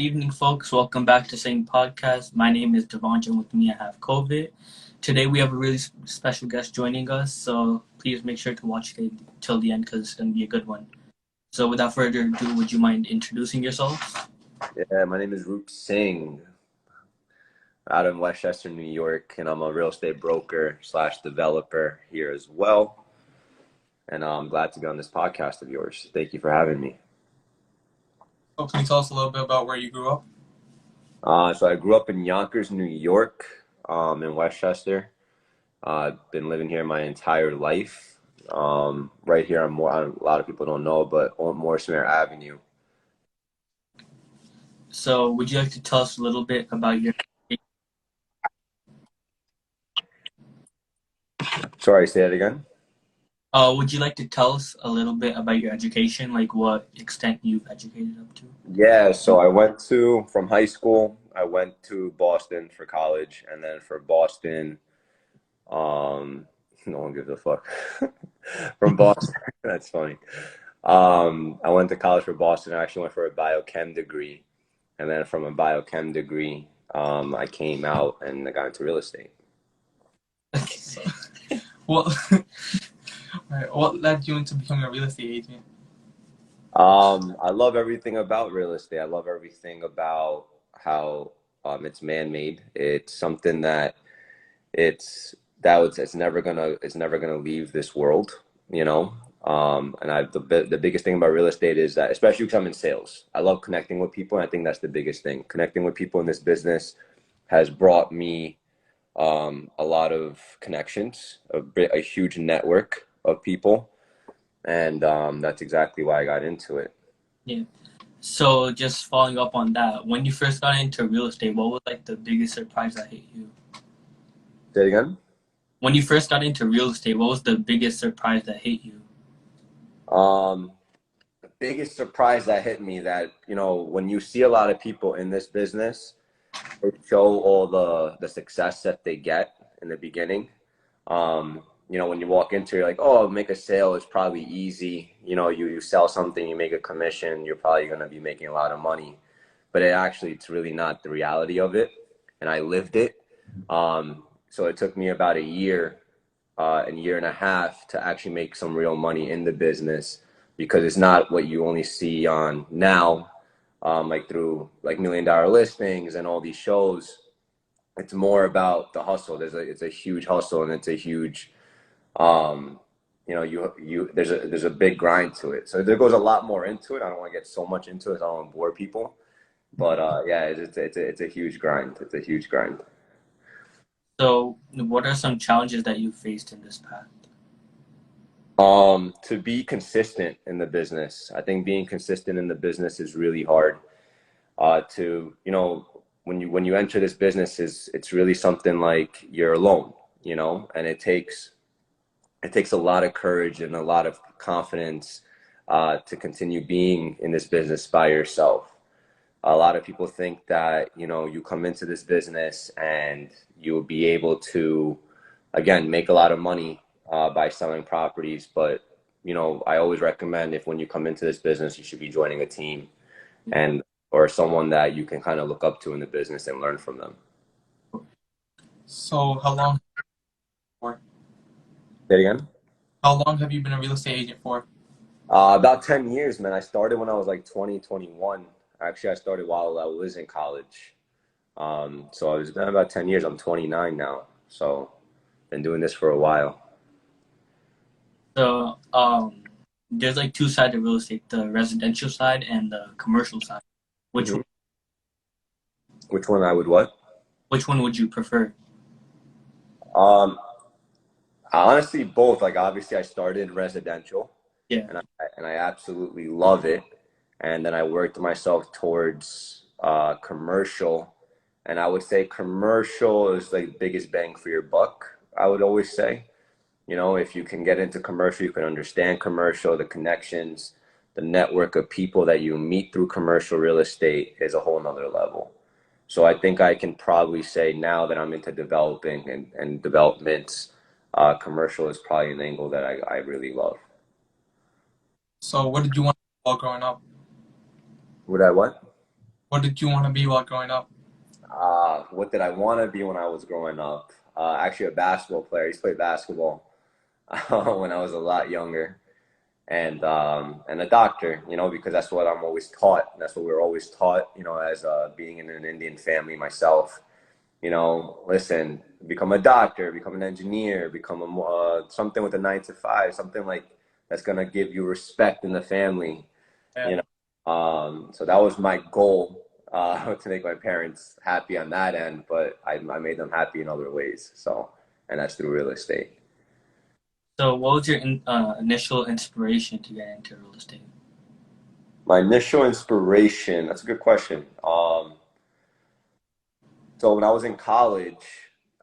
evening, folks. Welcome back to SinghPodcasts. My name is Devonja, and with me I have COVID. Today we have a really special guest joining us, so please make sure to watch it till the end because it's going to be a good one. So without further ado, would you mind introducing yourself? Yeah, my name is Rup Singh, out in Westchester, New York, and I'm a real estate broker slash developer here as well. And I'm glad to be on this podcast of yours. Thank you for having me. So can you tell us a little bit about where you grew up? So I grew up in Yonkers, New York, in Westchester. I've been living here my entire life. Right here, a lot of people don't know, but on Morrismere Avenue. So would you like to tell us a little bit about your Sorry, say that again. would you like to tell us a little bit about your education, like what extent you've educated up to? Yeah, so from high school, I went to Boston for college, and then for Boston, no one gives a fuck. From Boston, that's funny. I went to college for Boston. I actually went for a biochem degree, and then from a biochem degree, I came out and I got into real estate. So, what what led you into becoming a real estate agent? I love everything about real estate. I love everything about how it's man-made. It's something that it's never gonna leave this world, you know. The biggest thing about real estate is that, especially because I'm in sales, I love connecting with people, and I think that's the biggest thing. Connecting with people in this business has brought me a lot of connections, a huge network of people, and that's exactly why I got into it. Yeah. So just following up on that, when you first got into real estate, what was like the biggest surprise that hit you? Say it again. When you first got into real estate, what was the biggest surprise that hit you? The biggest surprise that hit me, that, you know, when you see a lot of people in this business, they show all the success that they get in the beginning. You know, when you walk into it, you're like, oh, make a sale is probably easy. You know, you sell something, you make a commission, you're probably going to be making a lot of money. But it's really not the reality of it. And I lived it. So it took me about a year and a half to actually make some real money in the business, because it's not what you only see on now, like through like $1 Million Listings and all these shows. It's more about the hustle. It's a huge hustle, and it's a huge, you know, there's a big grind to it. So there goes a lot more into it. I don't want to get so much into it, I don't want to bore people. But yeah, it's a huge grind. It's a huge grind. So what are some challenges that you faced in this path? To be consistent in the business. I think being consistent in the business is really hard. You know, when you enter this business, it's really something like you're alone, you know, and it takes a lot of courage and a lot of confidence to continue being in this business by yourself. A lot of people think that, you know, you come into this business and you'll be able to, again, make a lot of money by selling properties. But, you know, I always recommend, if when you come into this business, you should be joining a team, and or someone that you can kind of look up to in the business and learn from them. So how long for? Say it again. How long have you been a real estate agent for? About 10 years, man. I started when I was like 20, 21. Actually, I started while I was in college. So it's been about 10 years. I'm 29 now. So been doing this for a while. So there's like two sides of real estate, the residential side and the commercial side. Which Mm-hmm. Which one I would what? which one would you prefer? Um, Honestly, both. Like, obviously, I started residential, Yeah. and I absolutely love it. And then I worked myself towards commercial, and I would say commercial is like the biggest bang for your buck. I would always say, you know, if you can get into commercial, you can understand commercial, the connections, the network of people that you meet through commercial real estate is a whole nother level. So I think I can probably say now that I'm into developing and developments, commercial is probably an angle that I really love. So what did you want to do while growing up? Would I what? What did you want to be while growing up? What did I want to be when I was growing up? Actually, a basketball player. I used to play basketball when I was a lot younger, and a doctor. Because that's what I'm always taught. That's what we're always taught. As being in an Indian family myself. Listen, become a doctor, become an engineer, become something with a 9 to 5, something like that's gonna give you respect in the family. Yeah. You know, so that was my goal to make my parents happy on that end, but I made them happy in other ways. So, and that's through real estate. So, what was your initial inspiration to get into real estate? My initial inspiration, that's a good question. So when I was in college,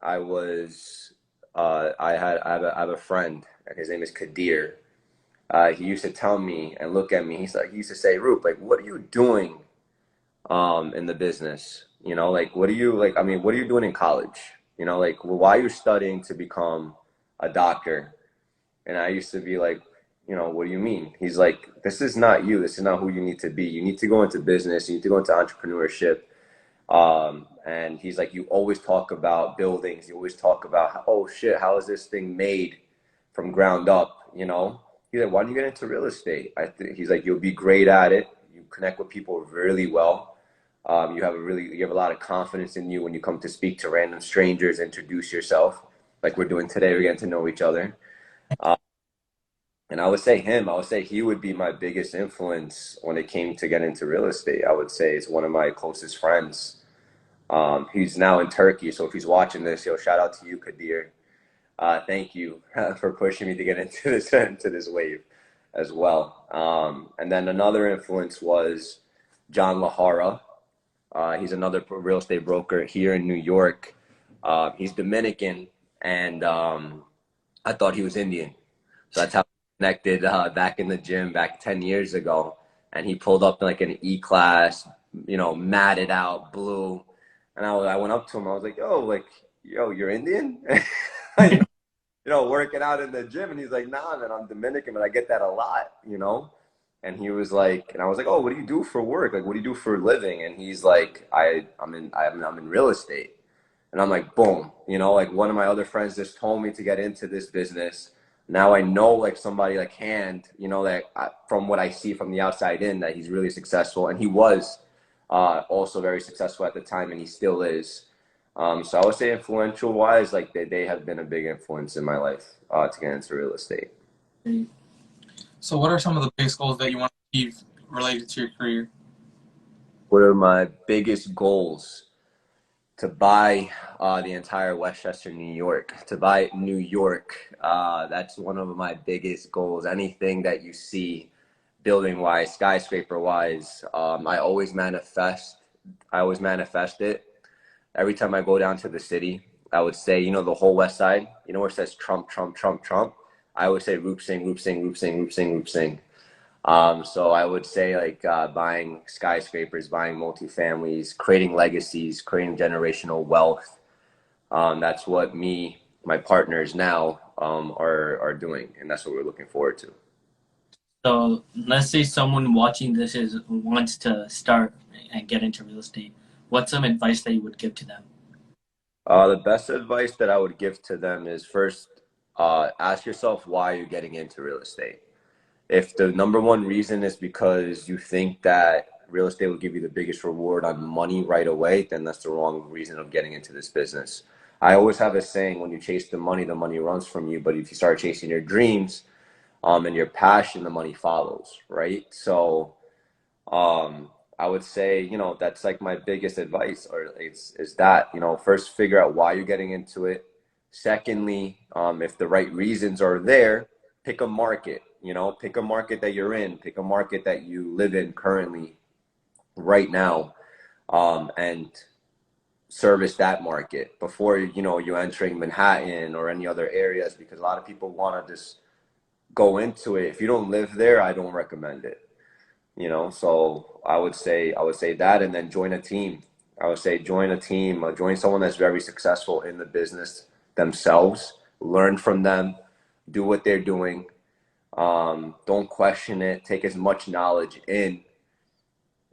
I was I have a friend, and his name is Kadir. He used to tell me and look at me. He used to say, "Rup, like, what are you doing in the business? Like, what are you like? I mean, what are you doing in college? Like, well, why are you studying to become a doctor?" And I used to be like, what do you mean? He's like, this is not you. This is not who you need to be. You need to go into business. You need to go into entrepreneurship. And he's like, you always talk about buildings. You always talk about, oh shit, how is this thing made from ground up? He's like, why don't you get into real estate? He's like, you'll be great at it. You connect with people really well. You have a lot of confidence in you when you come to speak to random strangers, introduce yourself, like we're doing today. We're getting to know each other. And I would say he would be my biggest influence when it came to get into real estate. I would say it's one of my closest friends. He's now in Turkey, so if he's watching this, shout out to you, Kadir. Thank you for pushing me to get into this wave as well. And then another influence was John Lahara. He's another real estate broker here in New York. He's Dominican, and I thought he was Indian. So that's how we connected back in the gym back 10 years ago. And he pulled up in like an E-class, matted out, blue. And I went up to him. I was like, yo, you're Indian? Working out in the gym. And he's like, nah, man, I'm Dominican, but I get that a lot. And he was like, and I was like, oh, what do you do for work? Like, what do you do for a living? And he's like, I'm in real estate. And I'm like, boom, like one of my other friends just told me to get into this business. Now I know like somebody like from what I see from the outside in, that he's really successful. And he was also very successful at the time, and he still is. So I would say influential wise, like they have been a big influence in my life to get into real estate. So, what are some of the biggest goals that you want to achieve related to your career? What are my biggest goals? To buy the entire Westchester, New York, to buy New York. That's one of my biggest goals. Anything that you see building wise, skyscraper wise, I always manifest. I always manifest it. Every time I go down to the city, I would say, the whole West Side, where it says Trump, Trump, Trump, Trump. I would say Rup Singh, Rup Singh, Rup Singh, Rup Singh, Rup Singh. So I would say like buying skyscrapers, buying multifamilies, creating legacies, creating generational wealth. That's what my partners now are doing, and that's what we're looking forward to. So, let's say someone watching this wants to start and get into real estate. What's some advice that you would give to them? The best advice that I would give to them is first, ask yourself why you're getting into real estate. If the number one reason is because you think that real estate will give you the biggest reward on money right away, then that's the wrong reason of getting into this business. I always have a saying, when you chase the money runs from you. But if you start chasing your dreams, and your passion, the money follows, right? So, I would say, that's like my biggest advice, or is that, first figure out why you're getting into it. Secondly, if the right reasons are there, pick a market, pick a market that you're in, pick a market that you live in currently right now, and service that market before, you're entering Manhattan or any other areas, because a lot of people want to just go into it. If you don't live there, I don't recommend it. So I would say that, and then join a team. I would say join a team, join someone that's very successful in the business themselves, learn from them, do what they're doing. Don't question it. Take as much knowledge in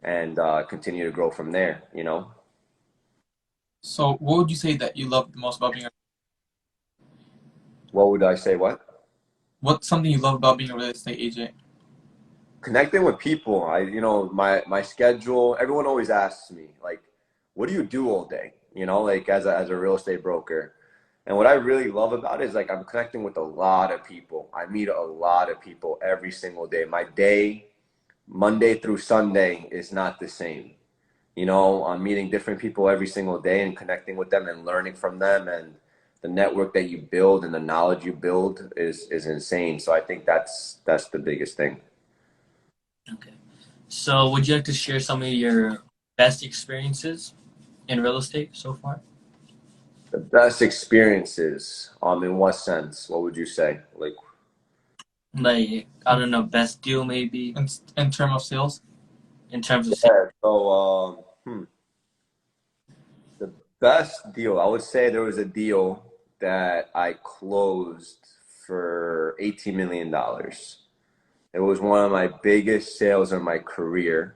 and continue to grow from there, you know? So, what would you say that you love the most about being What would I say? What? what's something you love about being a real estate agent? Connecting with people. My schedule, everyone always asks me, like, what do you do all day? You know, like as a real estate broker. And what I really love about it is like I'm connecting with a lot of people. I meet a lot of people every single day. My day, Monday through Sunday, is not the same. You know, I'm meeting different people every single day and connecting with them and learning from them, and the network that you build and the knowledge you build is insane. So I think that's the biggest thing. Okay. So, would you like to share some of your best experiences in real estate so far? The best experiences, in what sense? What would you say? Like, Like, I don't know, best deal maybe In terms of sales? in terms of sales. yeah, so the best deal, I would say there was a deal that I closed for $18 million. It was one of my biggest sales in my career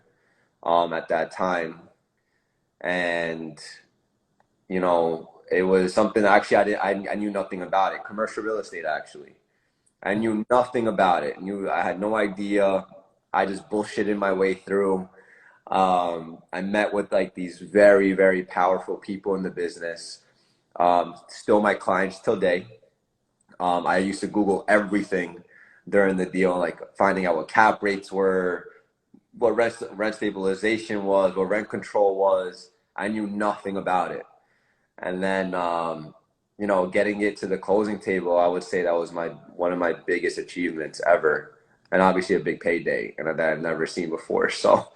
at that time. And, you know, it was something actually I knew nothing about it. Commercial real estate, actually. I knew nothing about it. I had no idea. I just bullshitted my way through. I met with like these very, very powerful people in the business. Still my clients till day. I used to Google everything during the deal, like finding out what cap rates were, what rent stabilization was, what rent control was. I knew nothing about it. And then, getting it to the closing table, I would say that was one of my biggest achievements ever. And obviously a big payday, and that I've never seen before. So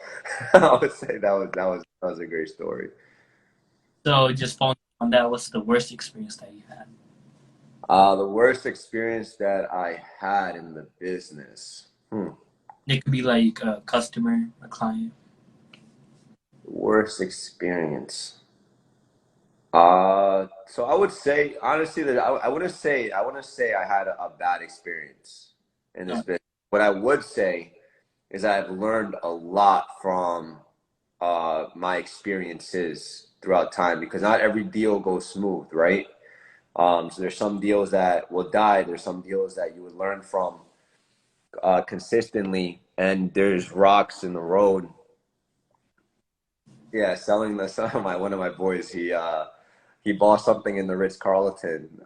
I would say that was a great story. So, just following on that, what's the worst experience that you had? The worst experience that I had in the business. It could be like a customer, a client. Worst experience. So I would say honestly that I wouldn't say I had a bad experience in this Uh, business. What I would say is I've learned a lot from my experiences throughout time, because not every deal goes smooth, right? So there's some deals that will die. There's some deals that you would learn from consistently, and there's rocks in the road. Yeah, selling the son of my one of my boys, he bought something in the Ritz Carlton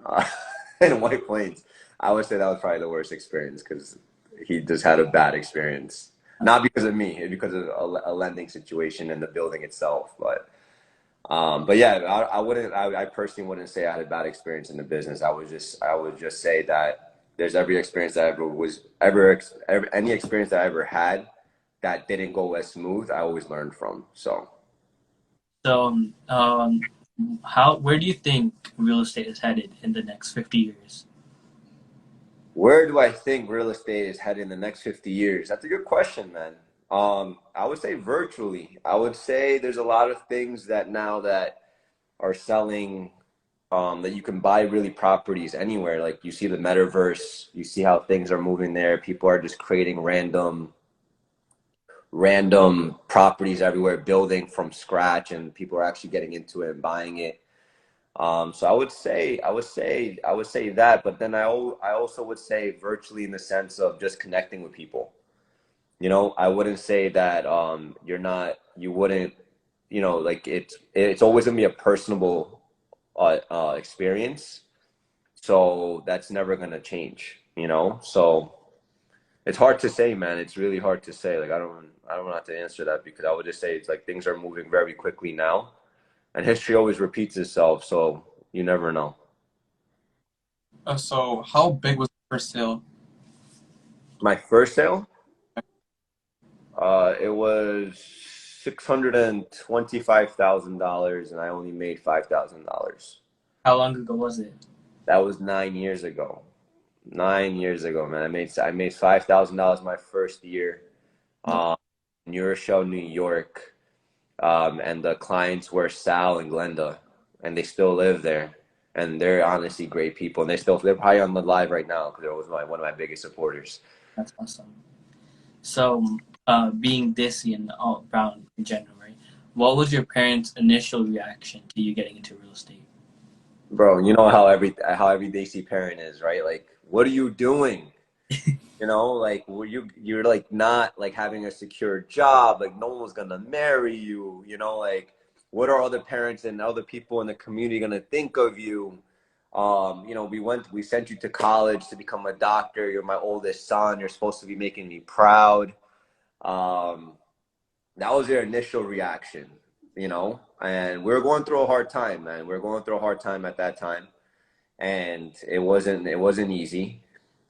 in White Plains. I would say that was probably the worst experience because he just had a bad experience. Not because of me, because of a lending situation in the building itself. But yeah, I personally wouldn't say I had a bad experience in the business. I would just say that there's every experience that any experience that I ever had that didn't go as smooth, I always learned from. So. So, where do you think real estate is headed in the next 50 years? Where do I think real estate is headed in the next 50 years? That's a good question, man. I would say virtually. I would say there's a lot of things that now that are selling, that you can buy really properties anywhere. Like you see the metaverse, you see how things are moving there. People are just creating random properties everywhere, building from scratch, and people are actually getting into it and buying it. So I would say that, but then I also would say virtually in the sense of just connecting with people. You know, I wouldn't say that you wouldn't, like it's always gonna be a personable experience. So that's never gonna change. So it's hard to say, man. It's really hard to say. Like I don't know how to answer that, because I would just say it's like things are moving very quickly now, and history always repeats itself. So you never know. So, how big was the first sale? My first sale, it was $625,000, and I only made $5,000. How long ago was it? That was 9 years ago. 9 years ago, man. I made $5,000 my first year, um, New Rochelle, New York, and the clients were Sal and Glenda, and they still live there, and they're honestly great people, and they're probably on the live right now because they're one of my biggest supporters. That's awesome. So, being dissy and all around in general, right? What was your parents' initial reaction to you getting into real estate? Bro, you know how every Desi parent is, right? Like, what are you doing? You know, like you're like not like having a secure job, like no one's gonna marry you, you know, like what are other parents and other people in the community gonna think of you? We sent you to college to become a doctor. You're my oldest son. You're supposed to be making me proud. Um, that was their initial reaction, you know, and we are going through a hard time, man. We are going through a hard time at that time, and it wasn't easy.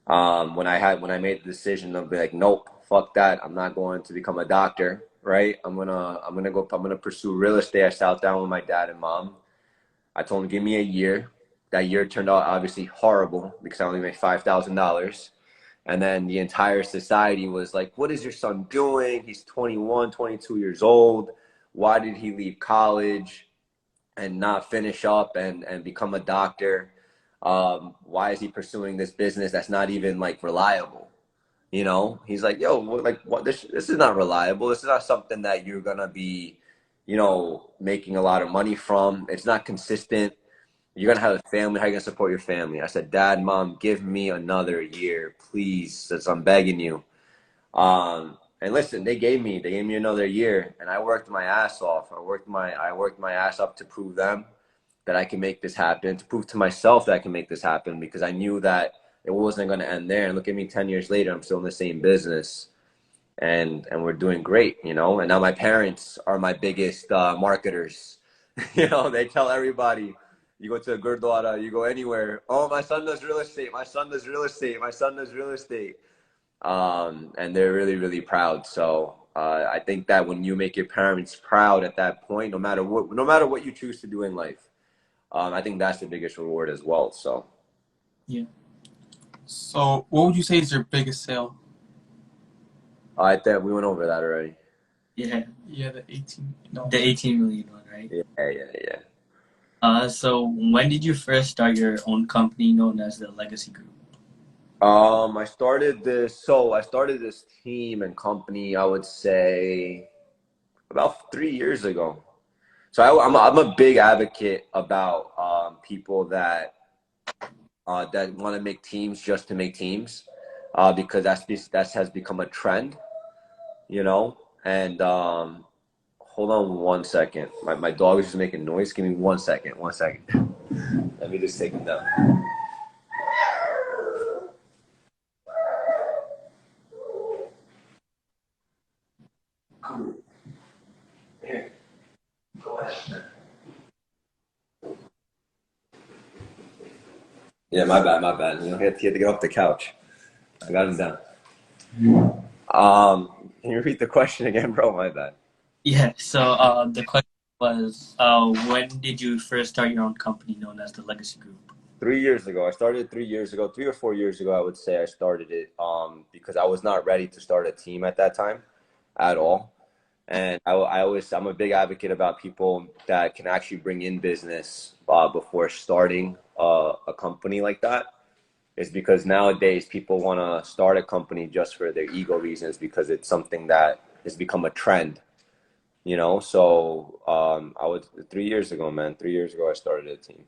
When I made the decision of be like, nope, fuck that. I'm not going to become a doctor, right? I'm gonna pursue real estate. I sat down with my dad and mom. I told them give me a year. That year turned out obviously horrible because I only made $5,000. And then the entire society was like, what is your son doing? He's 21, 22 years old. Why did he leave college and not finish up and become a doctor? Why is he pursuing this business that's not even like reliable? You know, he's like, yo, like what? This is not reliable. This is not something that you're gonna be, making a lot of money from. It's not consistent. You're gonna have a family. How are you gonna support your family? I said, Dad, Mom, give me another year, please, since I'm begging you. And listen, they gave me another year, and I worked my ass off. I worked my ass up to prove them that I can make this happen, to prove to myself that I can make this happen, because I knew that it wasn't going to end there. And look at me, 10 years later, I'm still in the same business, and we're doing great, you know. And now my parents are my biggest marketers. You know, they tell everybody. You go to a Gurdwara, you go anywhere. Oh, my son does real estate. My son does real estate. My son does real estate. And they're really, really proud. So I think that when you make your parents proud at that point, no matter what you choose to do in life, I think that's the biggest reward as well. So Yeah. So, what would you say is your biggest sale? I think we went over that already. Yeah. Yeah, the 18. No. The 18 million one, right? Yeah. So when did you first start your own company known as the Legacy Group? I started this team and company, I would say about 3 years ago. So I'm a big advocate about people that want to make teams just to make teams, because that has become a trend, you know. And hold on one second. My dog is just making noise. Give me 1 second. 1 second. Let me just take him down. Here, go ahead. Yeah, my bad. You know, he had to get off the couch. I got him down. Can you repeat the question again, bro? My bad. Yeah. So the question was, when did you first start your own company known as the Legacy Group? 3 years ago. I started 3 years ago, 3 or 4 years ago, I would say I started it because I was not ready to start a team at that time at all. And I'm a big advocate about people that can actually bring in business before starting a company like that. Is because nowadays people want to start a company just for their ego reasons because it's something that has become a trend, you know. So I was 3 years ago, man. 3 years ago, I started a team.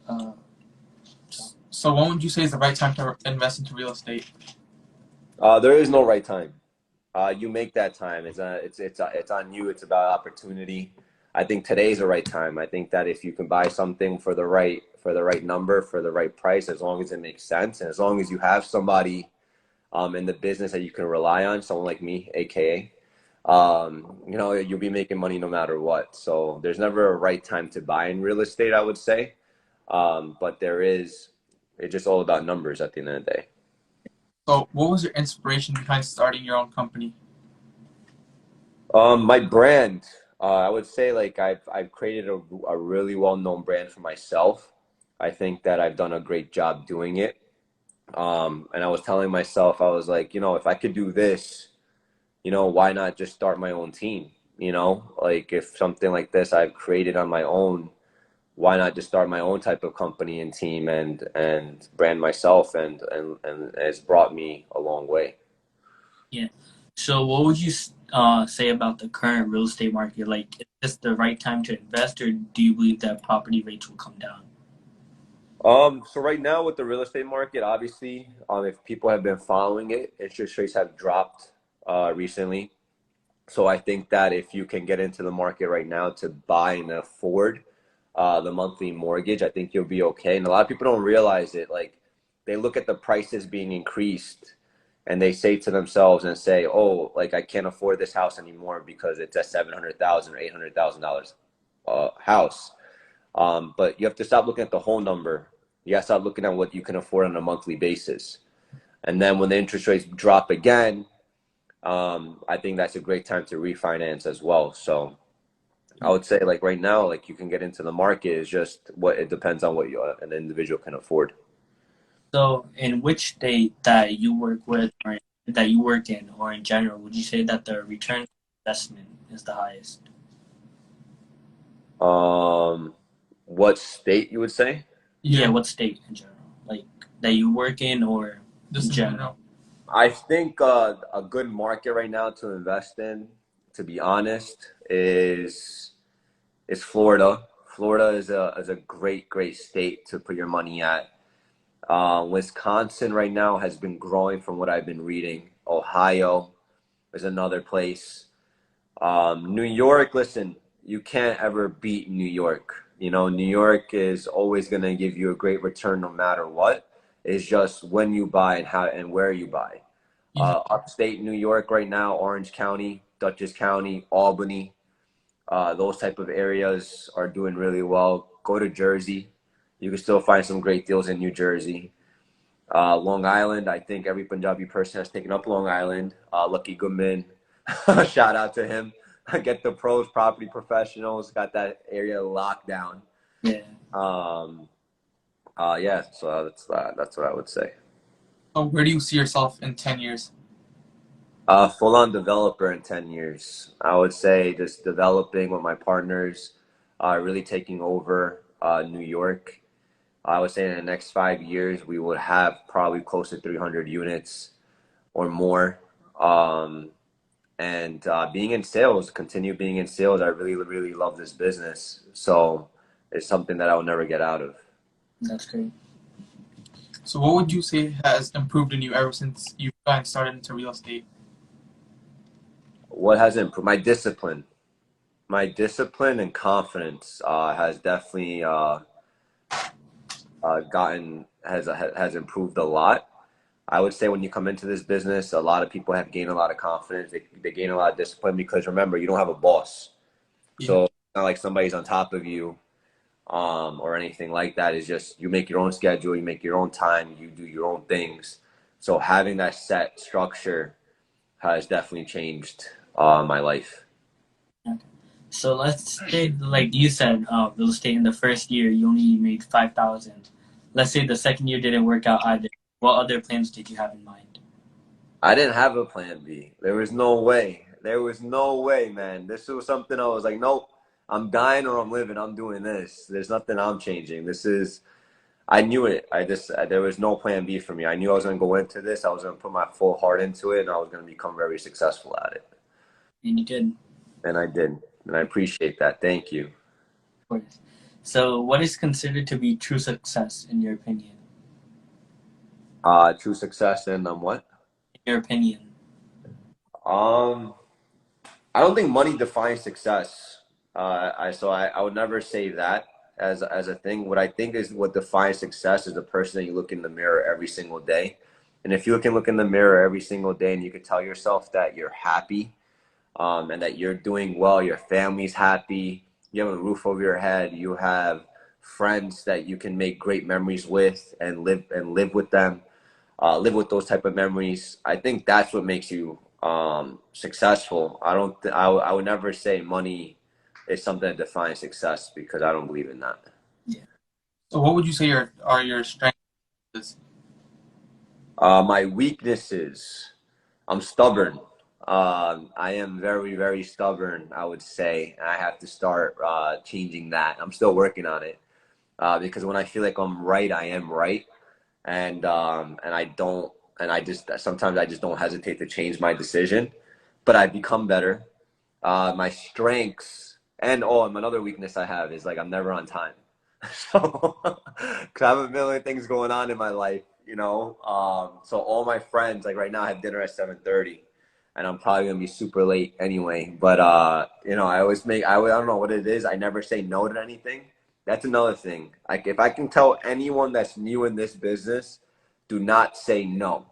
Uh, So, when would you say is the right time to invest into real estate? There is no right time. You make that time. It's on you. It's about opportunity. I think today's the right time. I think that if you can buy something for the right number, for the right price, as long as it makes sense, and as long as you have somebody in the business that you can rely on, someone like me, aka, you'll be making money no matter what. So there's never a right time to buy in real estate, I would say. But there is. It's just all about numbers at the end of the day. So, what was your inspiration behind starting your own company? My brand, I would say like I've created a really well-known brand for myself. I think that I've done a great job doing it. And I was telling myself, I was like, if I could do this, why not just start my own team? Like if something like this I've created on my own, why not just start my own type of company and team and brand myself and it's brought me a long way. Yeah. So what would you say about the current real estate market? Like, is this the right time to invest, or do you believe that property rates will come down? So right now with the real estate market, obviously, if people have been following it, interest rates have dropped recently. So I think that if you can get into the market right now to buy and afford the monthly mortgage, I think you'll be okay. And a lot of people don't realize it. Like they look at the prices being increased and they say to themselves and say, "Oh, like I can't afford this house anymore because it's a $700,000 or $800,000 house." But you have to stop looking at the whole number. You have to start looking at what you can afford on a monthly basis. And then when the interest rates drop again, I think that's a great time to refinance as well. So I would say like right now, like you can get into the market. Is just what it depends on what an individual can afford. So, in which state that you work with, or that you work in, or in general, would you say that the return on investment is the highest? Um, what state you would say? Yeah, what state in general? Like, that you work in, or Just in in general? general. I think a good market right now to invest in, to be honest, is Florida. Florida is a great state to put your money at. Wisconsin right now has been growing from what I've been reading. Ohio is another place. New York, listen, you can't ever beat New York. You know, New York is always going to give you a great return no matter what. It's just when you buy and how and where you buy. Yeah. Upstate New York right now, Orange County, Dutchess County, Albany, those type of areas are doing really well. Go to Jersey. You can still find some great deals in New Jersey. Long Island, I think every Punjabi person has taken up Long Island. Lucky Goodman, shout out to him. Get the pros, property professionals, got that area locked down. Yeah. Yeah, so that's what I would say. So where do you see yourself in 10 years? Full on developer in 10 years. I would say just developing with my partners, really taking over New York. I would say in the next 5 years, we would have probably close to 300 units or more. And being in sales, continue being in sales. I really love this business. So it's something that I will never get out of. That's great. So what would you say has improved in you ever since you've gotten started into real estate? What has improved? My discipline. My discipline and confidence has definitely gotten has improved a lot. I would say when you come into this business, a lot of people have gained a lot of confidence. They gain a lot of discipline because remember, you don't have a boss. Yeah. So it's not like somebody's on top of you or anything like that. It's just you make your own schedule, you make your own time, you do your own things. So having that set structure has definitely changed my life. Okay. So let's say, like you said, real estate in the first year you only made 5,000. Let's say the second year didn't work out either. What other plans did you have in mind? I didn't have a plan B. There was no way. There was no way, man. This was something I was like, nope, I'm dying or I'm living. I'm doing this. There's nothing I'm changing. This is, I knew it. There was no plan B for me. I knew I was going to go into this. I was going to put my full heart into it and I was going to become very successful at it. And you did, And I did. And I appreciate that. Thank you. of course. So, what is considered to be true success in your opinion? True success and what? In your opinion. Um, I don't think money defines success. I would never say that as a thing. What I think is what defines success is the person that you look in the mirror every single day. And if you can look in the mirror every single day and you can tell yourself that you're happy, and that you're doing well, your family's happy, you have a roof over your head, you have friends that you can make great memories with and live with them, live with those type of memories. I think that's what makes you successful. I would never say money is something that defines success because I don't believe in that. Yeah. So what would you say are your strengths? My weaknesses, I'm stubborn. I am very stubborn, I would say. I have to start changing that. I'm still working on it because when I feel like I'm right, I am right, and I don't and sometimes I just don't hesitate to change my decision, but I become better. My strengths and another weakness I have is like I'm never on time. So, because I have a million things going on in my life, you know. So all my friends, like right now, I have dinner at 7:30, and I'm probably gonna be super late anyway. But you know, I don't know what it is. I never say no to anything. That's another thing. Like if I can tell anyone that's new in this business, do not say no.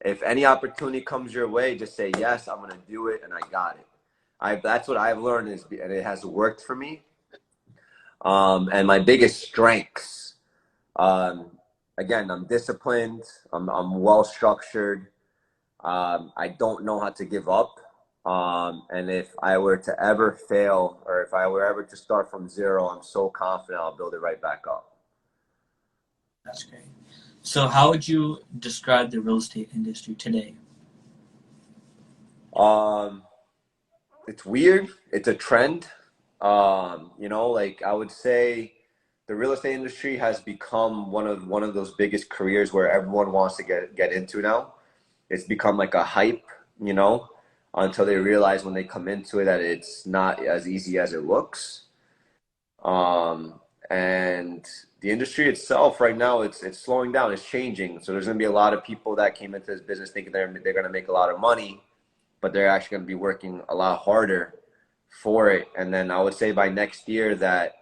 If any opportunity comes your way, just say yes. I'm gonna do it, and I got it. That's what I've learned and it has worked for me. And my biggest strengths, um, again, I'm disciplined. I'm well structured. I don't know how to give up. And if I were to ever fail, or if I were ever to start from zero, I'm so confident I'll build it right back up. That's great. So how would you describe the real estate industry today? Um, it's weird. It's a trend. You know, like I would say the real estate industry has become one of those biggest careers where everyone wants to get into now. It's become like a hype, you know, until they realize when they come into it that it's not as easy as it looks. Um, and the industry itself right now, it's slowing down, it's changing. So there's going to be a lot of people that came into this business thinking they're going to make a lot of money, but they're actually going to be working a lot harder for it. And then I would say by next year that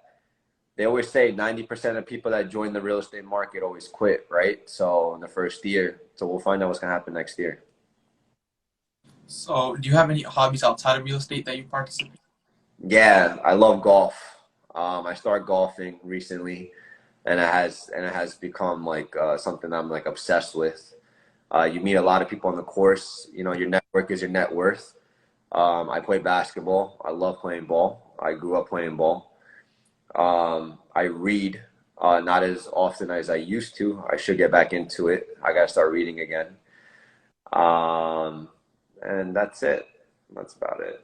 they always say 90% of people that join the real estate market always quit, right? So in the first year. So we'll find out what's going to happen next year. So, do you have any hobbies outside of real estate that you participate Yeah, I love golf. I started golfing recently, and it has become like something I'm like obsessed with. You meet a lot of people on the course. You know, your network is your net worth. I play basketball. I love playing ball. I grew up playing ball. I read, not as often as I used to. I should get back into it. I gotta start reading again. Um, and that's it. That's about it.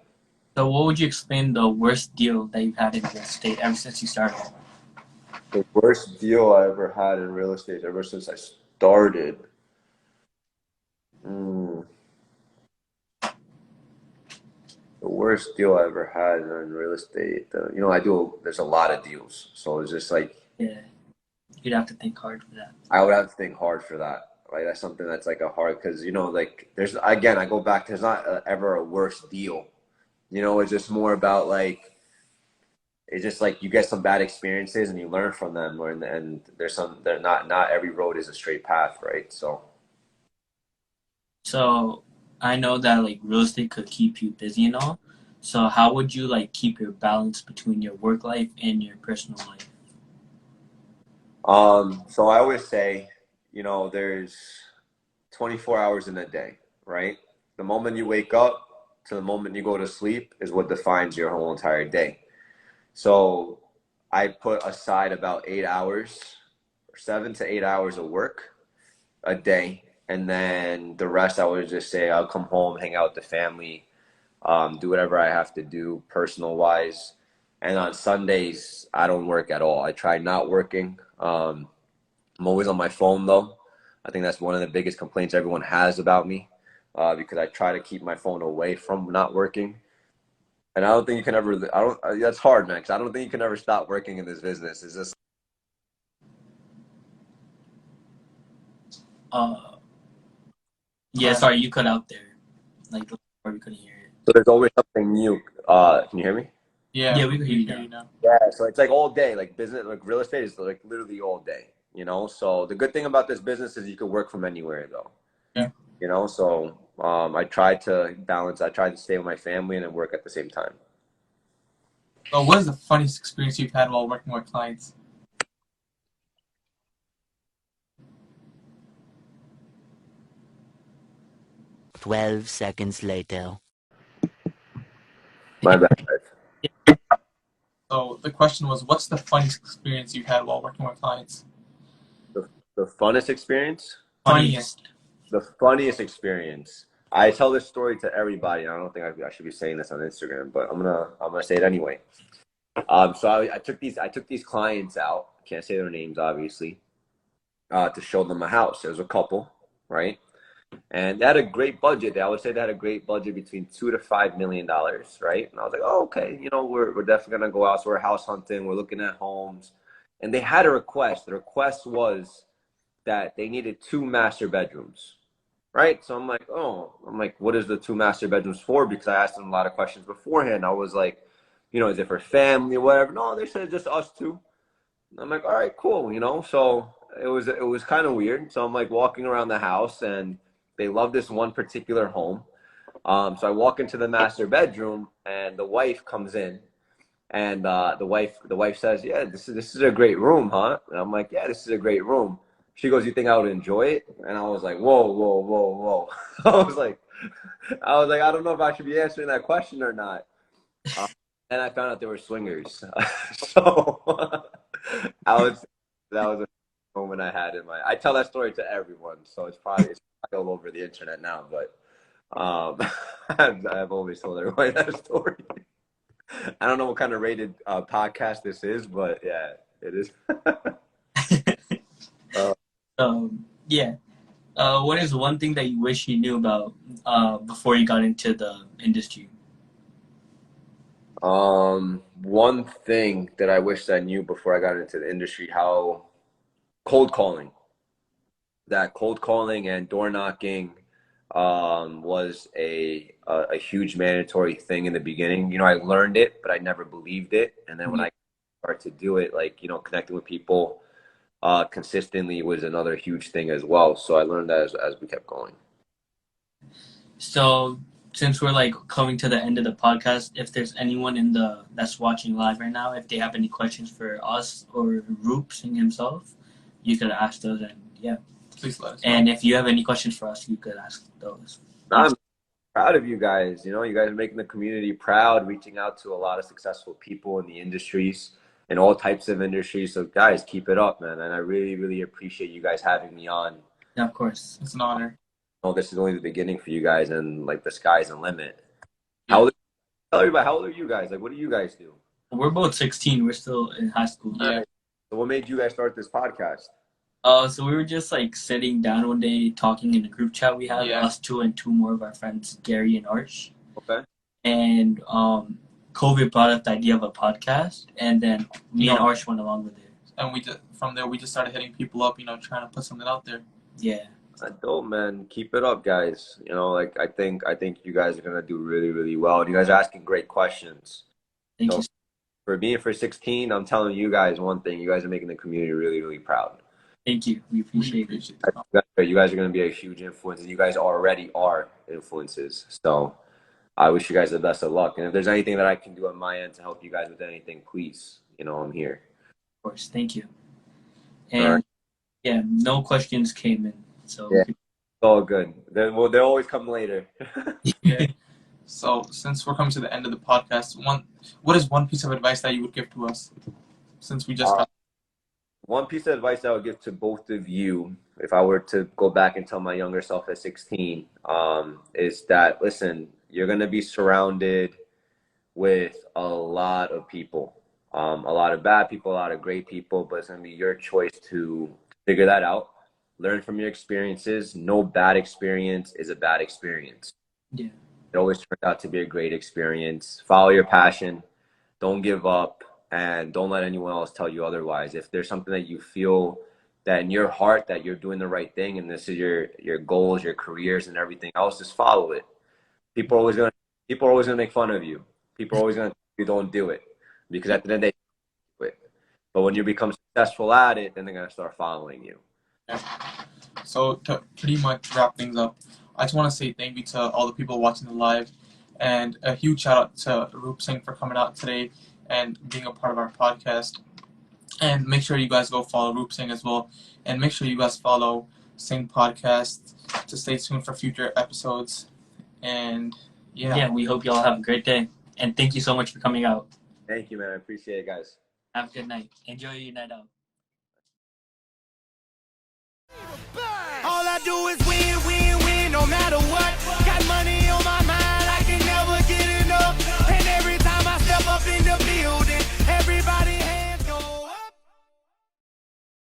So what would you explain the worst deal that you've had in real estate ever since you started? The worst deal I ever had in real estate ever since I started. Mm, the worst deal I ever had in real estate. You know, there's a lot of deals. So it's just like, Yeah, you'd have to think hard for that. I would have to think hard for that. Right? That's something that's like a hard, because, you know, like again, I go back, there's not ever a worst deal. You know, it's just more about like, it's just like you get some bad experiences and you learn from them. And they're not every road is a straight path, right? So, So I know that like real estate could keep you busy and all. So how would you like keep your balance between your work life and your personal life? so I always say, you know, there's 24 hours in a day, right? The moment you wake up to the moment you go to sleep is what defines your whole entire day. So I put aside about 8 hours, or 7 to 8 hours of work a day. And then the rest, I would just say I'll come home, hang out with the family, do whatever I have to do personal wise. And on Sundays, I don't work at all. I try not working. I'm always on my phone though. I think that's one of the biggest complaints everyone has about me, because I try to keep my phone away from not working. And I don't think you can ever. I don't. That's hard, man. Because I don't think you can ever stop working in this business. It's just Uh, yeah, sorry, you cut out there. Like before we couldn't hear it. so. There's always something new. Can you hear me? Yeah, Yeah, we could we hear hear you you now. now. Yeah. So it's like all day. Like business, like real estate is like literally all day. You know. So the good thing about this business is you can work from anywhere, though. Yeah. You know. So I try to balance. I try to stay with my family and then work at the same time. So, what is the funniest experience you've had while working with clients? 12 seconds later. My bad. So, the question was, what's the funniest experience you've had while working with clients? The funnest experience. Funniest. The funniest experience. I tell this story to everybody. I don't think I should be saying this on Instagram, but I'm gonna say it anyway. So I took these clients out. Can't say their names, obviously, to show them a house. It was a couple, right? And they had a great budget. I would say they had a great budget between $2 to $5 million, right? And I was like, oh, okay, we're definitely gonna go out. So we're house hunting, we're looking at homes, and they had a request. The request was that they needed 2 master bedrooms, right? So I'm like, what is the 2 master bedrooms for? Because I asked them a lot of questions beforehand. I was like, is it for family or whatever? No, they said just us 2. I'm like, all right, cool, So it was kind of weird. So I'm like walking around the house, and they love this one particular home. So I walk into the master bedroom, and the wife comes in, and the wife says, "Yeah, this is a great room, huh?" And I'm like, "Yeah, this is a great room." She goes, "You think I would enjoy it?" And I was like, "Whoa, whoa, whoa, whoa!" I don't know if I should be answering that question or not. And I found out they were swingers. So that was a moment I had in my. I tell that story to everyone, so it's probably all over the internet now. But I've always told everybody that story. I don't know what kind of rated podcast this is, but yeah, it is. Yeah. What is one thing that you wish you knew about before you got into the industry? One thing that I wish I knew before I got into the industry, how cold calling and door knocking was a huge mandatory thing in the beginning. I learned it, but I never believed it. And then when I started to do it, connecting with people consistently was another huge thing as well. So I learned that as we kept going. So since we're coming to the end of the podcast, if there's anyone that's watching live right now, if they have any questions for us or Rup Singh himself, you could ask those, and yeah. Please let us know. And if you have any questions for us, you could ask those. I'm proud of you guys. You guys are making the community proud, reaching out to a lot of successful people in the industries, in all types of industries. So guys, keep it up, man. And I really, really appreciate you guys having me on. Yeah, of course. It's an honor. This is only the beginning for you guys, and the sky's the limit. Tell everybody, how old are you guys? What do you guys do? We're both 16. We're still in high school. Yeah. So what made you guys start this podcast? So we were just sitting down one day talking in a group chat we had, us 2 and 2 more of our friends, Gary and Arch. Okay. And COVID brought up the idea of a podcast, and then me and Arch went along with it. And from there we just started hitting people up, trying to put something out there. Yeah. That's dope, man. Keep it up, guys. I think you guys are gonna do really, really well. And you guys are asking great questions. Thank you. For being for 16, I'm telling you guys one thing. You guys are making the community really, really proud. Thank you. We appreciate it. You guys are going to be a huge influence, and you guys already are influences. So I wish you guys the best of luck. And if there's anything that I can do on my end to help you guys with anything, please, I'm here. Of course. Thank you. And yeah, no questions came in. So yeah, it's all good. They'll always come later. Yeah. So since we're coming to the end of the podcast, what is one piece of advice that you would give to us? Since we just got one piece of advice I would give to both of you, if I were to go back and tell my younger self at 16, is that, listen, you're going to be surrounded with a lot of people, a lot of bad people, a lot of great people, but it's going to be your choice to figure that out, learn from your experiences. No bad experience is a bad experience. Yeah. It always turns out to be a great experience. Follow your passion. Don't give up. And don't let anyone else tell you otherwise. If there's something that you feel that in your heart that you're doing the right thing, and this is your goals, your careers, and everything else, just follow it. People are always gonna make fun of you. People are always gonna tell you don't do it, because at the end of the day, do it. But when you become successful at it, then they're gonna start following you. So to pretty much wrap things up, I just want to say thank you to all the people watching the live, and a huge shout out to Rup Singh for coming out today and being a part of our podcast. And make sure you guys go follow Rup Singh as well. And make sure you guys follow SinghPodcasts to stay tuned for future episodes. And yeah, we hope you all have a great day. And thank you so much for coming out. Thank you, man. I appreciate it, guys. Have a good night. Enjoy your night out. All I do is win, win, win, no matter what. Got money on my mind, I can never get enough. And every time I step up in the field,